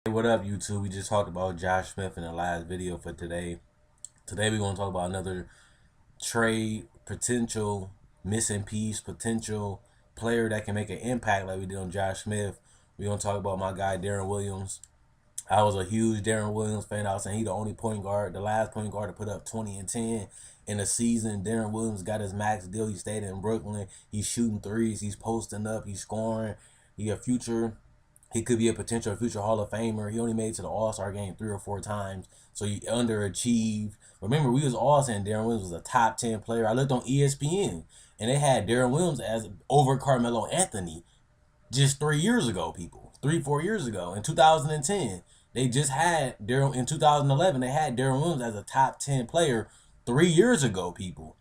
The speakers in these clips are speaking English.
Hey, what up, YouTube? We just talked about Josh Smith in the last video for today. Today we're going to talk about another trade potential missing piece, potential player that can make an impact like we did on Josh Smith. We're going to talk about my guy Deron Williams. I was a huge Deron Williams fan. I was saying he the only point guard, the last point guard to put up 20 and 10 in a season. Deron Williams got his max deal. He stayed in Brooklyn. He's shooting threes. He's posting up. He's scoring. He could be a potential future Hall of Famer. He only made it to the All-Star game 3 or 4 times, so he underachieved. Remember, we was all saying Deron Williams was a top 10 player. I looked on ESPN, and they had Deron Williams as over Carmelo Anthony just 3 years ago, people. 4 years ago. In 2010, they just had Daryl. In 2011, they had Deron Williams as a top 10 player 3 years ago, people.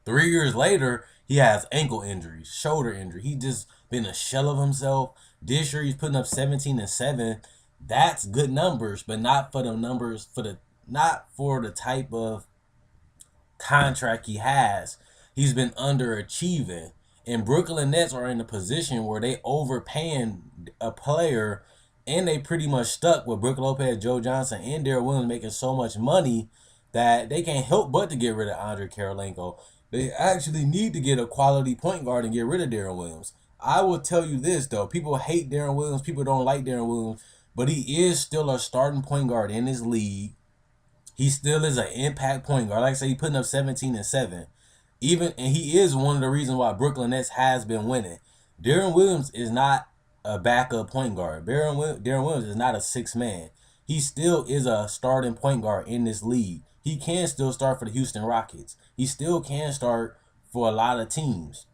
3 years later, he has ankle injuries, shoulder injury. He just been a shell of himself. This year, he's putting up 17 and 7. That's good numbers, but not for the numbers not for the type of contract he has. He's been underachieving. And Brooklyn Nets are in a position where they overpaying a player, and they pretty much stuck with Brook Lopez, Joe Johnson, and Deron Williams making so much money that they can't help but to get rid of Andre Karolinko. They actually need to get a quality point guard and get rid of Deron Williams. I will tell you this, though. People hate Deron Williams. People don't like Deron Williams. But he is still a starting point guard in his league. He still is an impact point guard. Like I say, he's putting up 17 and 7. And he is one of the reasons why Brooklyn Nets has been winning. Deron Williams is not a backup point guard. Deron Williams is not a six man. He still is a starting point guard in this league. He can still start for the Houston Rockets. He still can start for a lot of teams.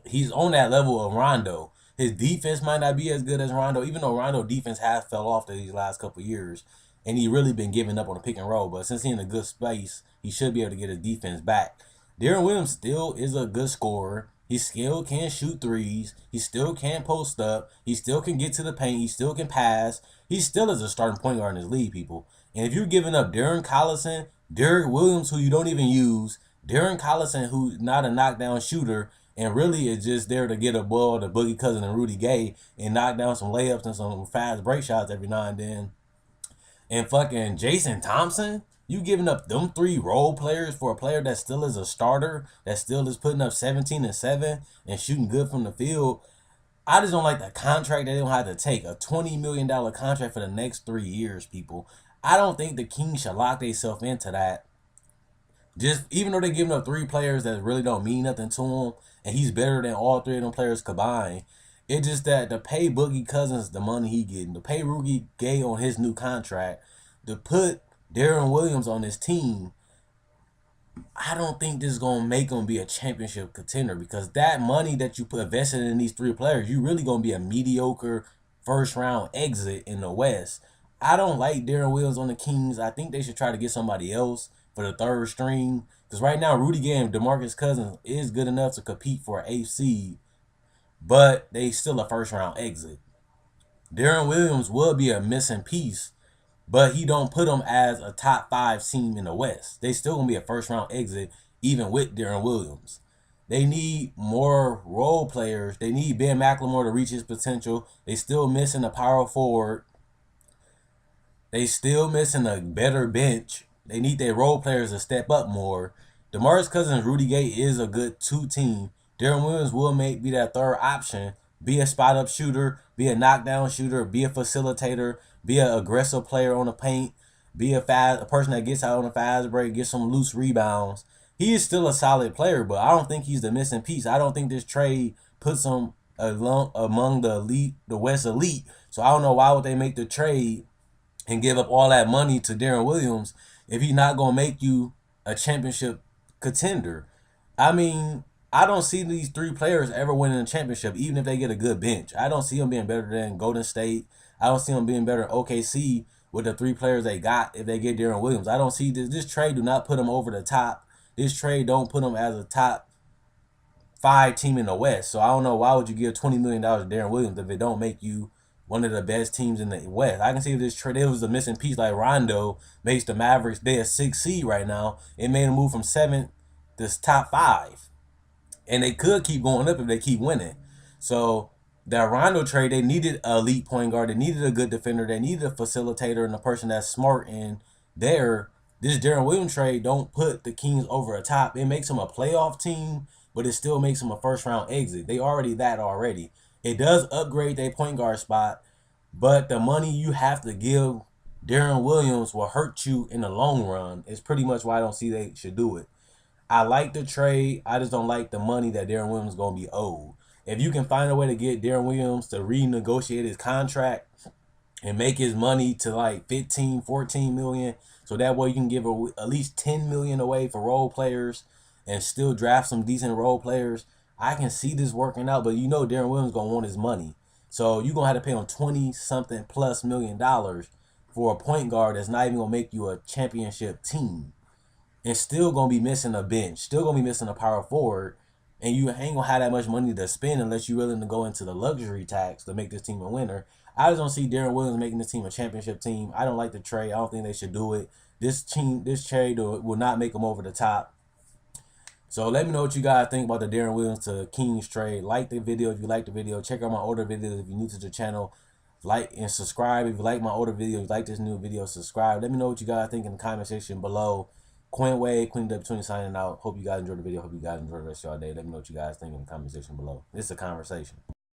He's on that level of Rondo. His defense might not be as good as Rondo, even though Rondo defense has fell off these last couple of years, and he really been giving up on the pick and roll. But since he's in a good space, he should be able to get his defense back. Deron Williams still is a good scorer. He still can shoot threes. He still can post up. He still can get to the paint. He still can pass. He still is a starting point guard in his league, people. And if you're giving up Darren Collison, Derek Williams, who you don't even use, Darren Collison, who's not a knockdown shooter, and really is just there to get a ball to Boogie Cousin and Rudy Gay and knock down some layups and some fast break shots every now and then. And fucking Jason Thompson, you giving up them three role players for a player that still is a starter, that still is putting up 17 and 7 and shooting good from the field. I just don't like the contract that they don't have to take. A $20 million contract for the next 3 years, people. I don't think the Kings should lock themselves into that. Just even though they're giving up three players that really don't mean nothing to him, and he's better than all three of them players combined. It's just that to pay Boogie Cousins the money he getting, to pay Rudy Gay on his new contract, to put Deron Williams on his team, I don't think this is gonna make him be a championship contender, because that money that you put invested in these three players, you really gonna be a mediocre first round exit in the West. I don't like Deron Williams on the Kings. I think they should try to get somebody else for the third string, because right now Rudy Gay and DeMarcus Cousins is good enough to compete for an 8th seed, but they still a first round exit. Deron Williams will be a missing piece, but he don't put them as a top 5 team in the West. They still gonna be a first round exit even with Deron Williams. They need more role players. They need Ben McLemore to reach his potential. They still missing a power forward. They still missing a better bench. They need their role players to step up more. DeMarcus Cousins, Rudy Gay is a good 2-team. Deron Williams will be that third option. Be a spot-up shooter, be a knockdown shooter, be a facilitator, be an aggressive player on the paint, be a person that gets out on a fast break, gets some loose rebounds. He is still a solid player, but I don't think he's the missing piece. I don't think this trade puts him among the elite, the West elite. So I don't know why would they make the trade and give up all that money to Deron Williams if he's not gonna make you a championship contender. I mean, I don't see these three players ever winning a championship, even if they get a good bench. I don't see them being better than Golden State. I don't see them being better than OKC with the three players they got if they get Deron Williams. I don't see this trade do not put them over the top. This trade don't put them as a top 5 team in the West. So I don't know why would you give $20 million to Deron Williams if it don't make you one of the best teams in the West. I can see if this trade, it was a missing piece like Rondo makes the Mavericks, they're a 6 seed right now. It made them move from 7th to top 5. And they could keep going up if they keep winning. So that Rondo trade, they needed an elite point guard. They needed a good defender. They needed a facilitator and a person that's smart. And this Deron Williams trade don't put the Kings over a top. It makes them a playoff team, but it still makes them a first round exit. They already that already. It does upgrade their point guard spot, but the money you have to give Deron Williams will hurt you in the long run. It's pretty much why I don't see they should do it. I like the trade. I just don't like the money that Deron Williams is going to be owed. If you can find a way to get Deron Williams to renegotiate his contract and make his money to like 15, 14 million, so that way you can give at least 10 million away for role players and still draft some decent role players, I can see this working out. But you know Deron Williams going to want his money. So you're going to have to pay him 20-something plus $million for a point guard that's not even going to make you a championship team. And still going to be missing a bench, still going to be missing a power forward, and you ain't going to have that much money to spend unless you're willing to go into the luxury tax to make this team a winner. I just don't see Deron Williams making this team a championship team. I don't like the trade. I don't think they should do it. This trade will not make them over the top. So let me know what you guys think about the Deron Williams to Kings trade. Like the video if you like the video. Check out my older videos if you're new to the channel. Like and subscribe if you like my older videos. If you like this new video, subscribe. Let me know what you guys think in the comment section below. Quinn Wade, Quinn W20 signing out. Hope you guys enjoyed the video. Hope you guys enjoyed the rest of y'all day. Let me know what you guys think in the comment section below. It's a conversation.